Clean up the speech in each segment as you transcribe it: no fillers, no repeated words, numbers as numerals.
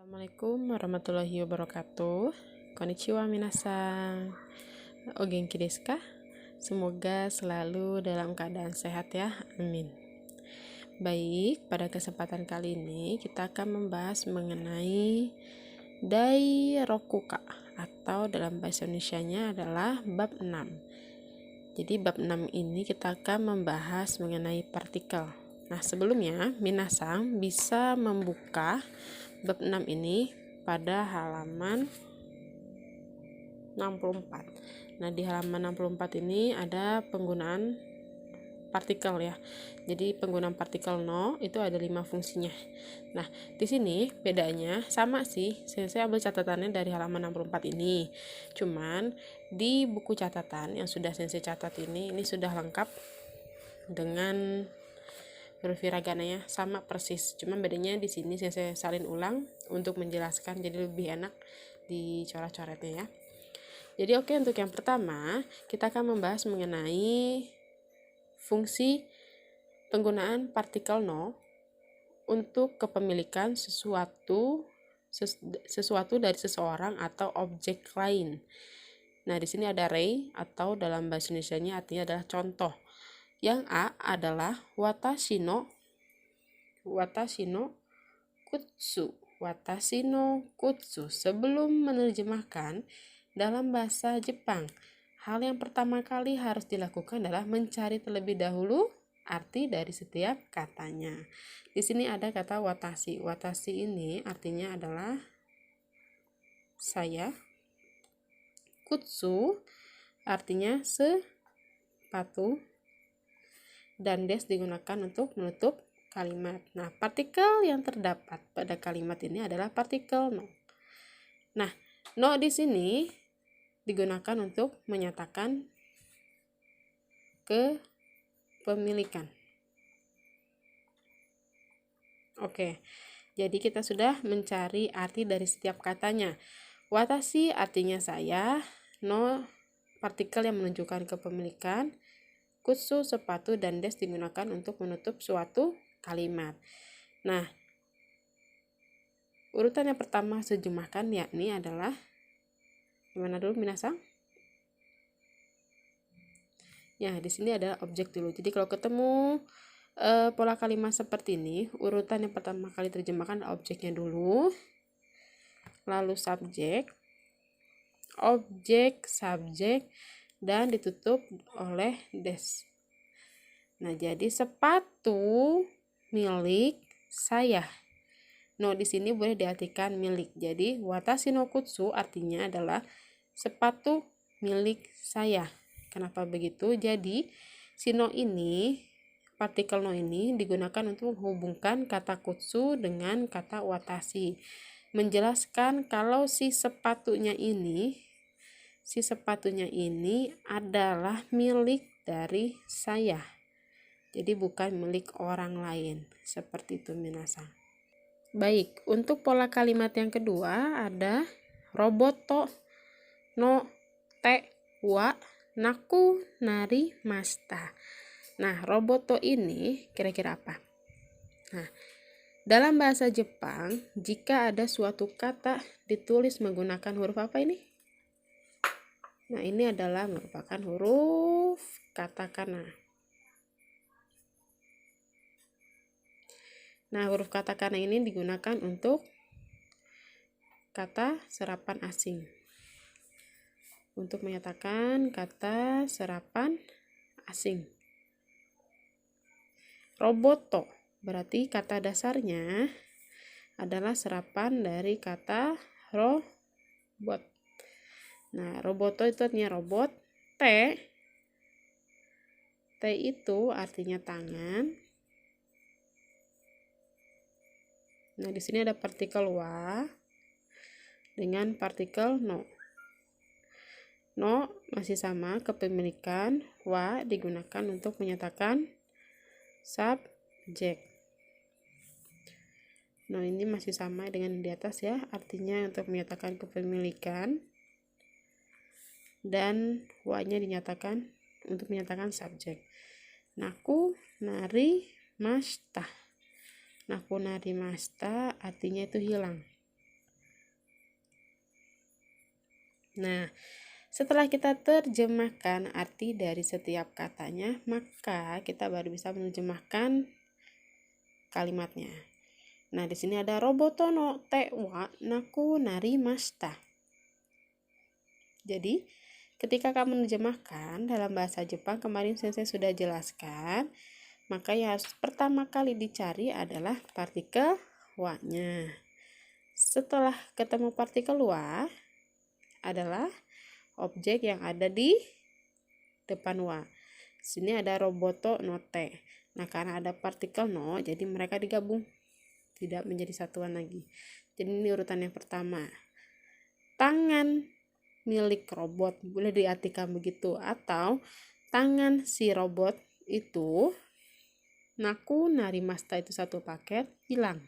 Assalamualaikum warahmatullahi wabarakatuh. Konnichiwa minasan. O genki desu ka? Semoga selalu dalam keadaan sehat ya. Amin. Baik, pada kesempatan kali ini kita akan membahas mengenai Dairokuka atau dalam bahasa Indonesianya adalah bab 6. Jadi bab 6 ini kita akan membahas mengenai partikel. Nah, sebelumnya minasan bisa membuka bab 6 ini pada halaman 64. Nah, di halaman 64 ini ada penggunaan partikel ya. Jadi penggunaan partikel no itu ada 5 fungsinya. Nah, di sini bedanya sama sih. Saya ambil catatannya dari halaman 64 ini. Cuman di buku catatan yang sudah saya catat ini sudah lengkap dengan huruf hiragana ya, sama persis. Cuman bedanya di sini saya salin ulang untuk menjelaskan jadi lebih enak dicoret-coretnya ya. Jadi oke, untuk yang pertama kita akan membahas mengenai fungsi penggunaan partikel no untuk kepemilikan sesuatu dari seseorang atau objek lain. Nah, di sini ada rei atau dalam bahasa Indonesianya artinya adalah contoh. Yang A adalah watashi no kutsu. Watashi no kutsu. Sebelum menerjemahkan dalam bahasa Jepang, hal yang pertama kali harus dilakukan adalah mencari terlebih dahulu arti dari setiap katanya. Di sini ada kata watashi. Watashi ini artinya adalah saya. Kutsu artinya sepatu. Dan des digunakan untuk menutup kalimat. Nah, partikel yang terdapat pada kalimat ini adalah partikel no. Nah, no di sini digunakan untuk menyatakan kepemilikan. Oke, jadi kita sudah mencari arti dari setiap katanya. Watashi artinya saya, no partikel yang menunjukkan kepemilikan, kutsu sepatu, dan des digunakan untuk menutup suatu kalimat. Nah, urutan yang pertama terjemahkan yakni adalah gimana dulu minasan? Ya, di sini ada objek dulu. Jadi kalau ketemu pola kalimat seperti ini, urutan yang pertama kali terjemahkan objeknya dulu, lalu subjek, objek, subjek, dan ditutup oleh des. Nah, jadi sepatu milik saya. No di sini boleh diartikan milik. Jadi watashi no kutsu artinya adalah sepatu milik saya. Kenapa begitu? Jadi si no ini, partikel no ini digunakan untuk menghubungkan kata kutsu dengan kata watashi. Menjelaskan kalau si sepatunya ini adalah milik dari saya. Jadi bukan milik orang lain. Seperti itu minasan. Baik, untuk pola kalimat yang kedua ada roboto no te wa naku nari masta. Nah, roboto ini kira-kira apa? Nah, dalam bahasa Jepang, jika ada suatu kata ditulis menggunakan huruf apa ini? Nah, ini adalah merupakan huruf katakana. Nah, huruf katakana ini digunakan untuk kata serapan asing. Untuk menyatakan kata serapan asing. Roboto berarti kata dasarnya adalah serapan dari kata robot. Nah, roboto itu artinya robot. T itu artinya tangan. Nah, di sini ada partikel wa dengan partikel no. No masih sama, kepemilikan. Wa digunakan untuk menyatakan subjek. No ini masih sama dengan di atas ya, artinya untuk menyatakan kepemilikan. Dan wa-nya dinyatakan untuk menyatakan subjek. Naku nari masta. Naku nari masta artinya itu hilang. Nah, setelah kita terjemahkan arti dari setiap katanya, maka kita baru bisa menerjemahkan kalimatnya. Nah, di sini ada roboto no te wa naku narimashita. Jadi, ketika kamu menerjemahkan dalam bahasa Jepang, kemarin Sensei sudah jelaskan, maka yang harus pertama kali dicari adalah partikel wa-nya. Setelah ketemu partikel wa, adalah objek yang ada di depan wa. Sini ada roboto no te. Nah, karena ada partikel no, jadi mereka digabung, tidak menjadi satuan lagi. Jadi ini urutan yang pertama. Tangan milik robot, boleh diartikan begitu, atau tangan si robot itu, naku narimashita itu satu paket, hilang.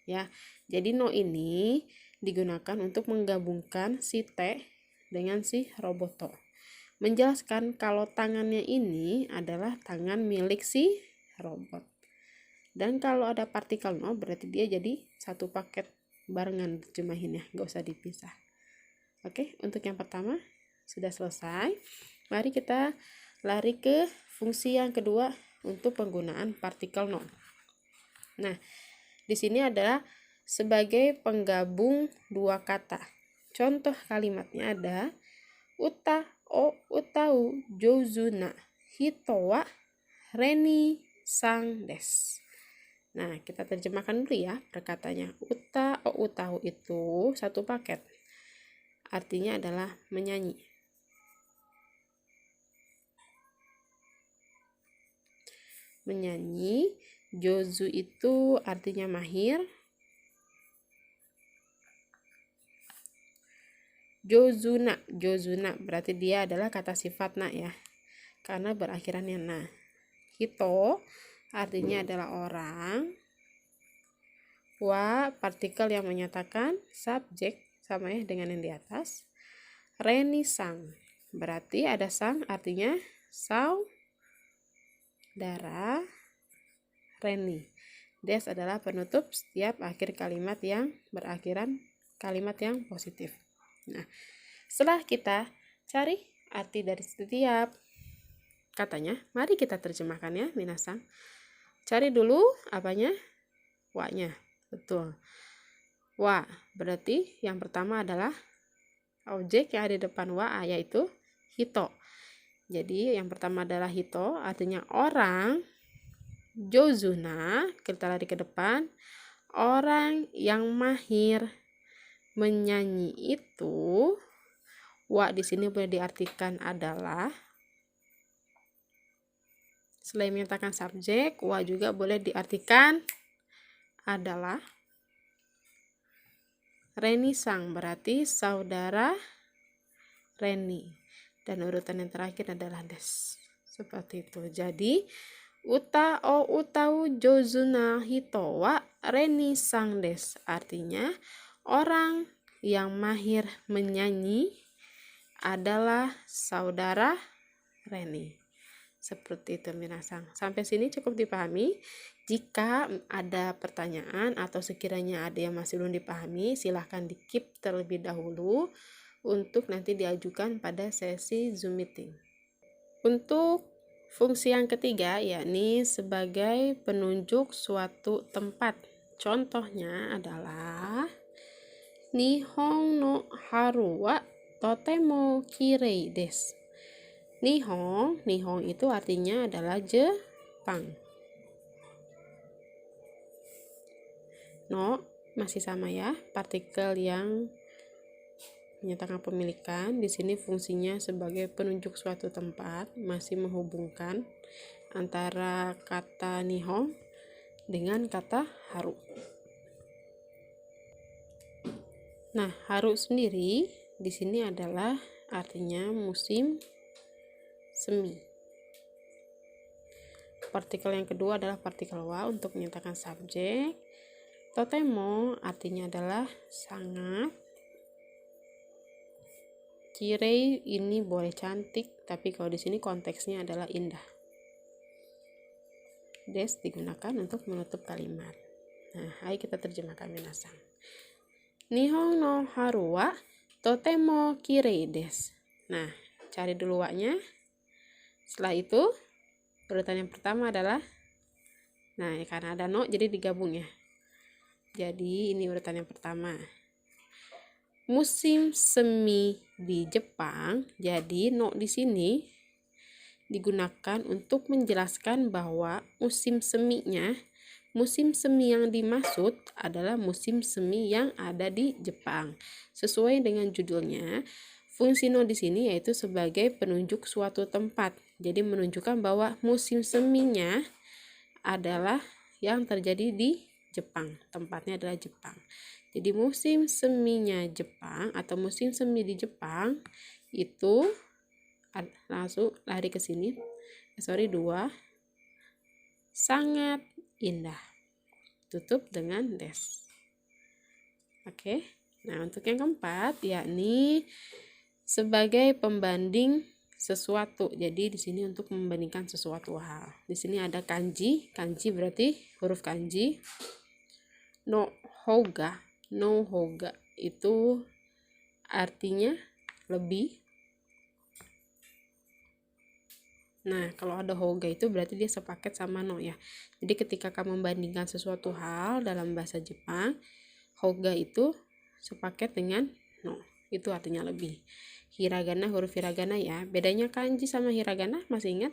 Ya, jadi no ini digunakan untuk menggabungkan si te dengan si roboto. Menjelaskan kalau tangannya ini adalah tangan milik si robot. Dan kalau ada partikel no, berarti dia jadi satu paket barengan terjemahinnya, gak usah dipisah. Oke, untuk yang pertama sudah selesai. Mari kita lari ke fungsi yang kedua untuk penggunaan partikel no. Nah, di sini adalah sebagai penggabung dua kata. Contoh kalimatnya ada uta o utau jouzu na hito wa reni sang desu. Nah, kita terjemahkan dulu ya perkatanya. Uta o utau itu satu paket. Artinya adalah menyanyi. Menyanyi. Jouzu itu artinya mahir. Jouzuna berarti dia adalah kata sifat na ya, karena berakhirannya na. Hito artinya adalah orang. Wa partikel yang menyatakan subjek, sama ya dengan yang di atas. Reni sang berarti ada sang artinya saudara Reni. Des adalah penutup setiap akhir kalimat yang berakhiran kalimat yang positif. Nah, setelah kita cari arti dari setiap katanya, mari kita terjemahkan ya, minasang. Cari dulu apanya? Wa-nya. Betul. Wa berarti yang pertama adalah objek yang ada di depan wa, yaitu hito. Jadi yang pertama adalah hito, artinya orang. Jouzuna, kita lari ke depan, orang yang mahir menyanyi itu. Wa di sini boleh diartikan adalah, selain menyatakan subjek, wa juga boleh diartikan adalah Reni sang berarti saudara Reni, dan urutan yang terakhir adalah des. Seperti itu. Jadi uta o utau jouzuna hito wa Reni sang des, artinya orang yang mahir menyanyi adalah saudara Reni. Seperti itu minasang. Sampai sini cukup dipahami. Jika ada pertanyaan atau sekiranya ada yang masih belum dipahami, silahkan di-keep terlebih dahulu untuk nanti diajukan pada sesi Zoom meeting. Untuk fungsi yang ketiga, yakni sebagai penunjuk suatu tempat. Contohnya adalah Nihon no haru wa totemo kirei desu. Nihon itu artinya adalah Jepang. No masih sama ya, partikel yang menyatakan pemilikan. Di sini fungsinya sebagai penunjuk suatu tempat, masih menghubungkan antara kata Nihon dengan kata haru. Nah, haru sendiri di sini adalah artinya musim semi. Partikel yang kedua adalah partikel wa untuk menyatakan subjek. Totemo artinya adalah sangat. Kirei ini boleh cantik, tapi kalau di sini konteksnya adalah indah. Des digunakan untuk menutup kalimat. Nah, ayo kita terjemahkan minasang. Nihon no haru wa totemo kirei desu. Nah, cari dulu wa-nya. Setelah itu, urutan yang pertama adalah, nah karena ada no jadi digabung ya. Jadi ini urutan yang pertama. Musim semi di Jepang, jadi no di sini digunakan untuk menjelaskan bahwa musim semi yang dimaksud adalah musim semi yang ada di Jepang. Sesuai dengan judulnya, fungsi no di sini yaitu sebagai penunjuk suatu tempat. Jadi menunjukkan bahwa musim seminya adalah yang terjadi di Jepang. Tempatnya adalah Jepang. Jadi musim seminya Jepang atau musim semi di Jepang itu langsung lari ke sini. 2 sangat indah. Tutup dengan des. Oke. Nah, untuk yang keempat yakni sebagai pembanding sesuatu. Jadi di sini untuk membandingkan sesuatu hal. Di sini ada kanji. Kanji berarti huruf kanji. No hoga itu artinya lebih. Nah, kalau ada hoga itu berarti dia sepaket sama no ya. Jadi ketika kamu membandingkan sesuatu hal dalam bahasa Jepang, hoga itu sepaket dengan no. Itu artinya lebih. Hiragana, huruf hiragana ya. Bedanya kanji sama hiragana, masih ingat?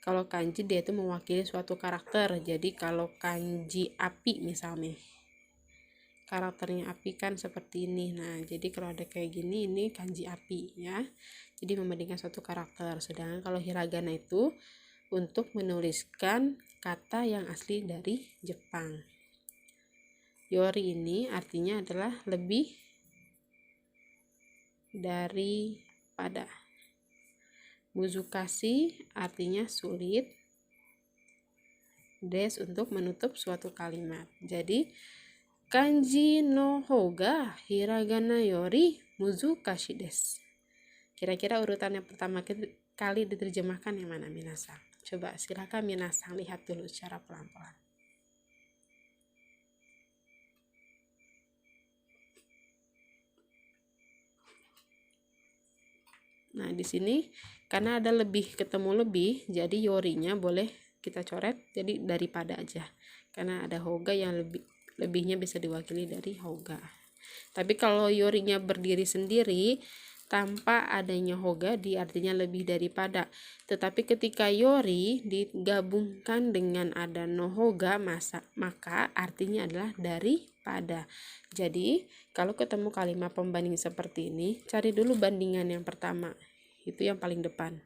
Kalau kanji dia itu mewakili suatu karakter. Jadi kalau kanji api misalnya, karakternya api kan seperti ini. Nah, jadi kalau ada kayak gini, ini kanji api ya. Jadi membandingkan suatu karakter. Sedangkan kalau hiragana itu untuk menuliskan kata yang asli dari Jepang. Yori ini artinya adalah lebih daripada. Muzukashi artinya sulit. Des untuk menutup suatu kalimat. Jadi kanji no hoga hiragana yori muzukashi desu. Kira-kira urutan yang pertama kali diterjemahkan yang mana minasang? Coba silakan minasang lihat dulu secara pelan-pelan. Nah, di sini karena ada lebih ketemu lebih, jadi yorinya boleh kita coret jadi daripada aja. Karena ada hoga yang lebihnya bisa diwakili dari hoga. Tapi kalau yorinya berdiri sendiri tanpa adanya hoga dia artinya lebih daripada. Tetapi ketika yori digabungkan dengan ada no hoga maka artinya adalah daripada. Jadi kalau ketemu kalimat pembanding seperti ini, cari dulu bandingan yang pertama. Itu yang paling depan.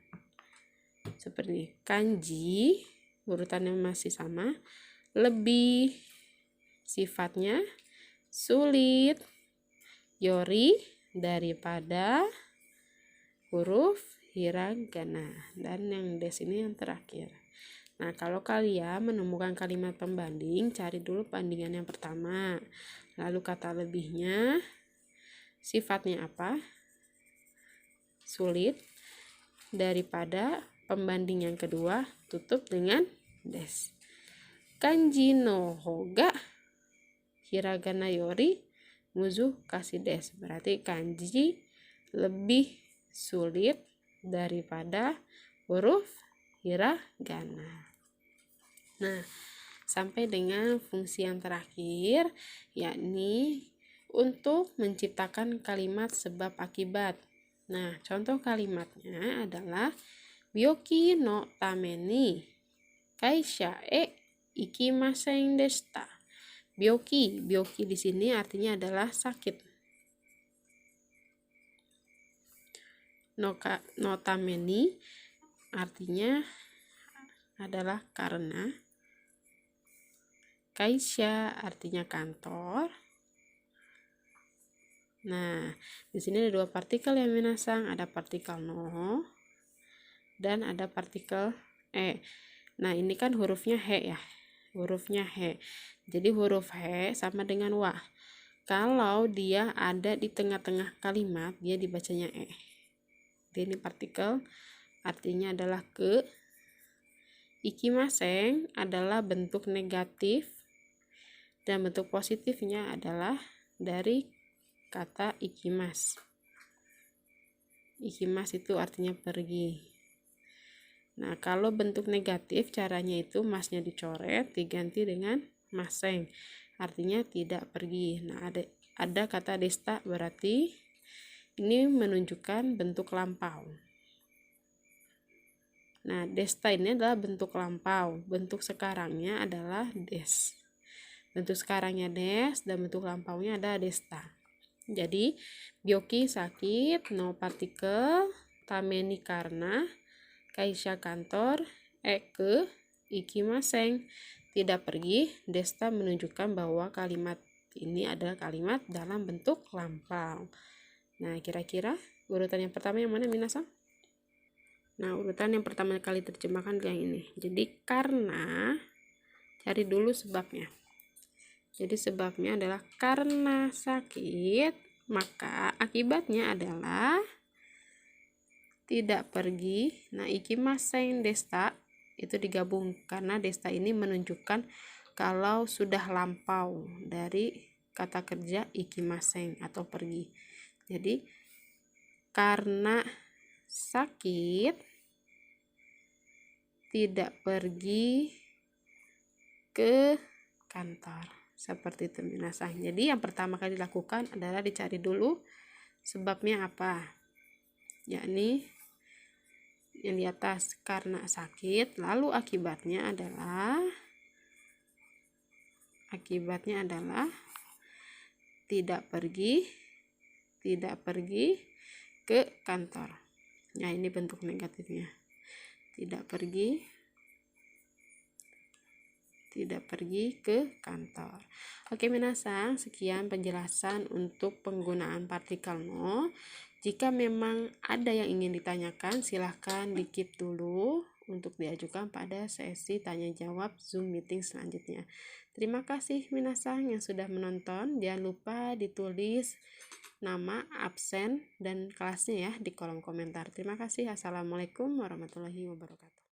Seperti kanji, urutannya masih sama. Lebih, sifatnya sulit. Yori, daripada, huruf hiragana. Dan yang des ini yang terakhir. Nah, kalau kalian menemukan kalimat pembanding, cari dulu bandingan yang pertama. Lalu kata lebihnya, sifatnya apa? Sulit. Daripada, pembanding yang kedua, tutup dengan des. Kanji no hoga hiragana yori muzukashi desu. Berarti kanji lebih sulit daripada huruf hiragana. Nah, sampai dengan fungsi yang terakhir, yakni untuk menciptakan kalimat sebab akibat. Nah, contoh kalimatnya adalah byoki no tame ni kaisha e ikimasen deshita. Byoki di sini artinya adalah sakit. No tame ni artinya adalah karena. Kaisha artinya kantor. Nah, di sini ada 2 partikel yang minasang, ada partikel no dan ada partikel e. Nah, ini kan hurufnya he ya. Hurufnya he. Jadi huruf he sama dengan wa. Kalau dia ada di tengah-tengah kalimat, dia dibacanya e. Jadi ini partikel artinya adalah ke. Ikimasen adalah bentuk negatif. Dan bentuk positifnya adalah dari kata ikimas. ikimasu itu artinya pergi. Nah, kalau bentuk negatif caranya itu masnya dicoret diganti dengan maseng, artinya tidak pergi. Nah, ada kata desta, berarti ini menunjukkan bentuk lampau. Nah, desta ini adalah bentuk lampau, bentuk sekarangnya adalah des. Bentuk sekarangnya des dan bentuk lampaunya ada desta. Jadi Byoki sakit, no partikel, tameni karena, kaisha kantor, ke ikimaseng, tidak pergi. Desta menunjukkan bahwa kalimat ini adalah kalimat dalam bentuk lampau. Nah, kira-kira urutan yang pertama yang mana, minasan? Nah, urutan yang pertama kali terjemahkan yang ini. Jadi karena, cari dulu sebabnya. Jadi sebabnya adalah karena sakit, maka akibatnya adalah tidak pergi. Nah, ikimasen desta itu digabung karena desta ini menunjukkan kalau sudah lampau dari kata kerja ikimasen atau pergi. Jadi karena sakit tidak pergi ke kantor. Seperti itu minasan. Jadi yang pertama kali dilakukan adalah dicari dulu sebabnya apa, yakni yang di atas karena sakit, lalu akibatnya adalah tidak pergi ke kantor. Nah, ini bentuk negatifnya, tidak pergi ke kantor. Oke minasan, sekian penjelasan untuk penggunaan partikel no. Jika memang ada yang ingin ditanyakan, silahkan di-keep dulu untuk diajukan pada sesi tanya jawab Zoom meeting selanjutnya. Terima kasih minasan yang sudah menonton. Jangan lupa ditulis nama, absen, dan kelasnya ya di kolom komentar. Terima kasih. Assalamualaikum warahmatullahi wabarakatuh.